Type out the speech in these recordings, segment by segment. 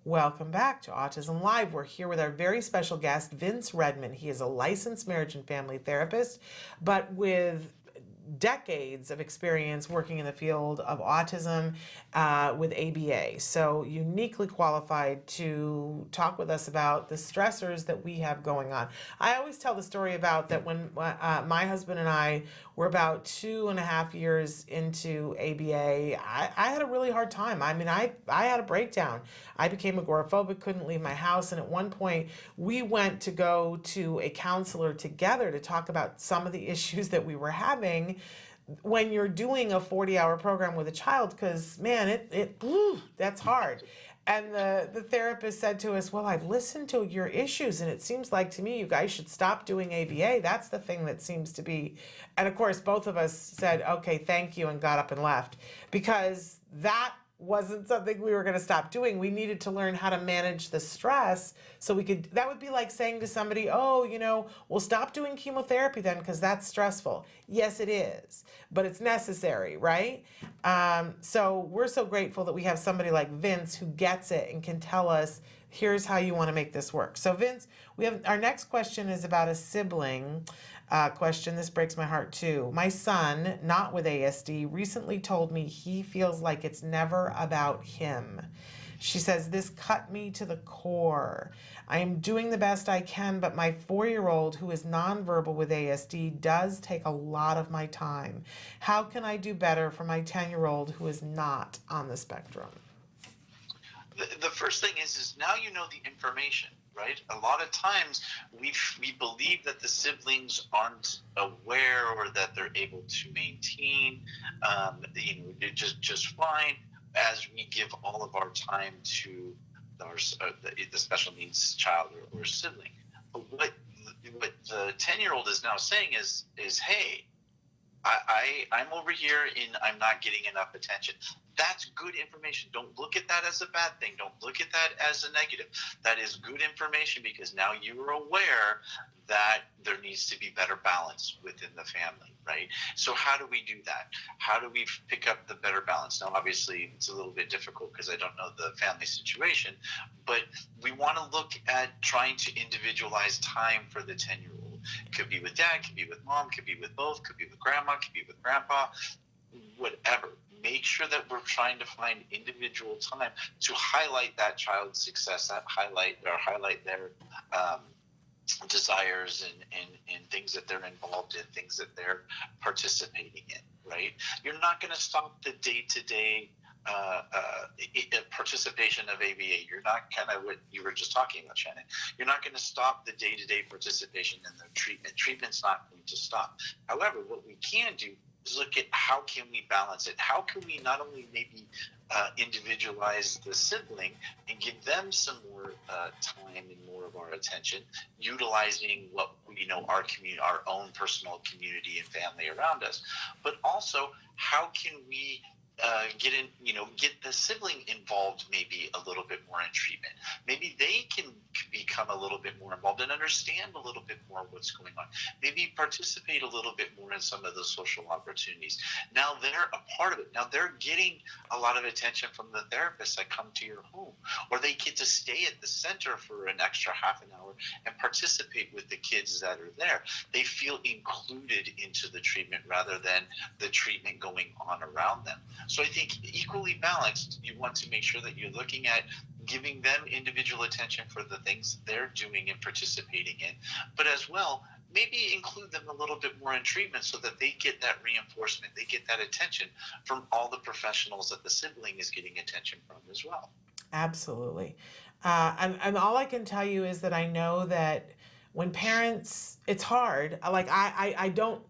Welcome back to Autism Live. We're here with our very special guest, Vince Redmond. He is a licensed marriage and family therapist, but with decades of experience working in the field of autism with ABA. So uniquely qualified to talk with us about the stressors that we have going on. I always tell the story about that when my husband and I were about 2.5 years into ABA, I had a really hard time. I mean, I had a breakdown. I became agoraphobic, couldn't leave my house. And at one point, we went to go to a counselor together to talk about some of the issues that we were having when you're doing a 40-hour program with a child, because man, that's hard. And the therapist said to us, well, I've listened to your issues and it seems like to me you guys should stop doing ABA. That's the thing that seems to be. And of course, both of us said, okay, thank you, and got up and left, because that wasn't something we were going to stop doing. We needed to learn how to manage the stress so we could. That would be like saying to somebody, oh, we'll stop doing chemotherapy then because that's stressful. Yes, it is, but it's necessary, right? So we're so grateful that we have somebody like Vince who gets it and can tell us, here's how you want to make this work. So Vince, we have our next question is about a sibling question. This breaks my heart too. My son, not with ASD, recently told me he feels like it's never about him. She says, this cut me to the core. I am doing the best I can, but my 4-year-old who is nonverbal with ASD does take a lot of my time. How can I do better for my 10-year-old who is not on the spectrum? The first thing is now you know the information, right? A lot of times we believe that the siblings aren't aware or that they're able to maintain, just fine, as we give all of our time to the special needs child or sibling. But what the 10-year-old is now saying is hey, I'm over here and I'm not getting enough attention. That's good information. Don't look at that as a bad thing. Don't look at that as a negative. That is good information because now you are aware that there needs to be better balance within the family, right? So how do we do that? How do we pick up the better balance? Now, obviously, it's a little bit difficult because I don't know the family situation, but we want to look at trying to individualize time for the 10-year-old. Could be with dad, could be with mom, could be with both, could be with grandma, could be with grandpa, whatever. Make sure that we're trying to find individual time to highlight that child's success, that highlight their desires and things that they're involved in, things that they're participating in, right? You're not going to stop the day-to-day participation of ABA. You're not kind of what you were just talking about, Shannon. You're not going to stop the day-to-day participation in the treatment. Treatment's not going to stop. However, what we can do is look at how can we balance it? How can we not only maybe individualize the sibling and give them some more time and more of our attention, utilizing what we know our community, our own personal community and family around us, but also how can we get the sibling involved maybe a little bit more in treatment. Maybe they can become a little bit more involved and understand a little bit more what's going on. Maybe participate a little bit more in some of the social opportunities. Now they're a part of it. Now they're getting a lot of attention from the therapists that come to your home, or they get to stay at the center for an extra half an hour and participate with the kids that are there. They feel included into the treatment rather than the treatment going on around them. So I think equally balanced, you want to make sure that you're looking at giving them individual attention for the things they're doing and participating in, but as well, maybe include them a little bit more in treatment so that they get that reinforcement, they get that attention from all the professionals that the sibling is getting attention from as well. Absolutely. And all I can tell you is that I know that when parents, it's hard. Like I don't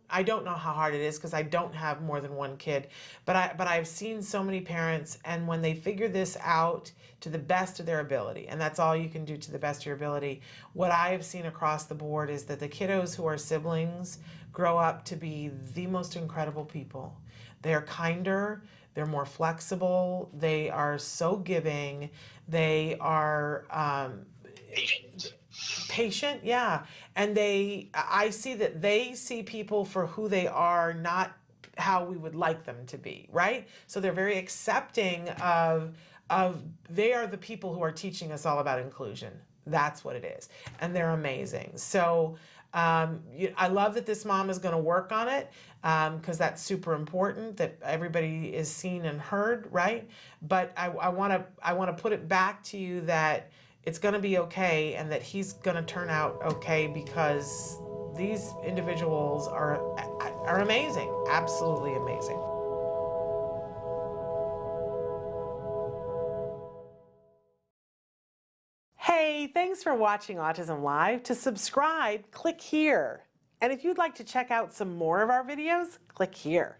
know how hard it is because I don't have more than one kid, but I've seen so many parents, and when they figure this out to the best of their ability, and that's all you can do to the best of your ability, what I have seen across the board is that the kiddos who are siblings grow up to be the most incredible people. They're kinder, they're more flexible, they are so giving, they are patient, yeah. And I see that they see people for who they are, not how we would like them to be, right? So they're very accepting of they are the people who are teaching us all about inclusion. That's what it is. And they're amazing. So I love that this mom is going to work on it, because that's super important that everybody is seen and heard, right? But I want to put it back to you that it's going to be okay, and that he's going to turn out okay, because these individuals are amazing, absolutely amazing. Hey, thanks for watching Autism Live. To subscribe, click here. And if you'd like to check out some more of our videos, click here.